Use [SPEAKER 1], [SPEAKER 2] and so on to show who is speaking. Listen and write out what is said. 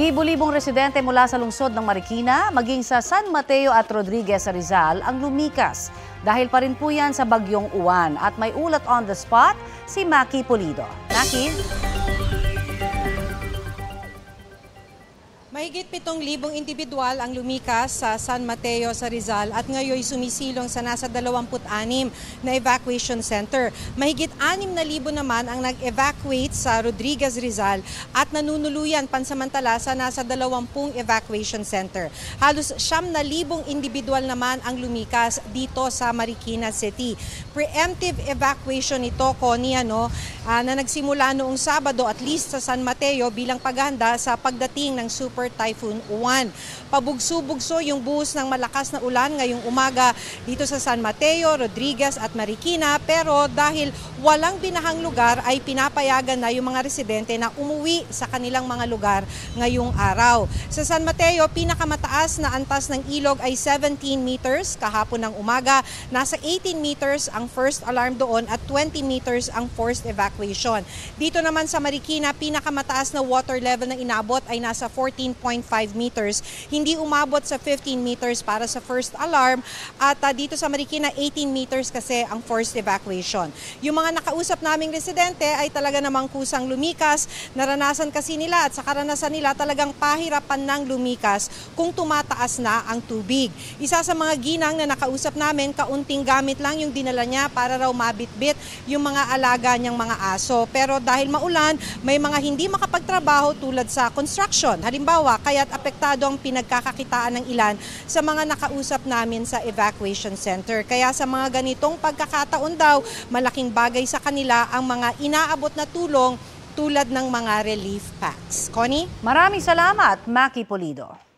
[SPEAKER 1] Libo-libong residente mula sa lungsod ng Marikina, maging sa San Mateo at Rodriguez sa Rizal ang lumikas. Dahil pa rin po yan sa bagyong Uwan. At may ulat on the spot si Maki Pulido. Maki?
[SPEAKER 2] Mahigit 7,000 individual ang lumikas sa San Mateo sa Rizal at ngayon sumisilong sa nasa 26 na evacuation center. Mahigit 6,000 naman ang nag-evacuate sa Rodriguez, Rizal at nanunuluyan pansamantala sa nasa 20 evacuation center. Halos 9,000 individual naman ang lumikas dito sa Marikina City. Preemptive evacuation ito, Connie, na nagsimula noong Sabado at least sa San Mateo bilang paghahanda sa pagdating ng Super Typhoon Uwan. Pabugso-bugso yung buhos ng malakas na ulan ngayong umaga dito sa San Mateo, Rodriguez at Marikina, pero dahil walang binahang lugar ay pinapayagan na yung mga residente na umuwi sa kanilang mga lugar ngayong araw. Sa San Mateo, pinakamataas na antas ng ilog ay 17 meters kahapon ng umaga. Nasa 18 meters ang first alarm doon at 20 meters ang forced evacuation. Dito naman sa Marikina, pinakamataas na water level na inabot ay nasa 14.5 meters. Hindi umabot sa 15 meters para sa first alarm at dito sa Marikina 18 meters kasi ang forced evacuation. Yung mga nakausap naming residente ay talaga namang kusang lumikas. Naranasan kasi nila at sa karanasan nila talagang pahirapan ng lumikas kung tumataas na ang tubig. Isa sa mga ginang na nakausap namin, kaunting gamit lang yung dinala niya para raw mabitbit yung mga alaga niyang mga aso. Pero dahil maulan, may mga hindi makapagtrabaho tulad sa construction. Halimbawa, kaya't apektado ang pinagkakakitaan ng ilan sa mga nakausap namin sa evacuation center. Kaya sa mga ganitong pagkakataon daw, malaking bagay sa kanila ang mga inaabot na tulong tulad ng mga relief packs. Connie?
[SPEAKER 1] Maraming salamat, Maki Pulido.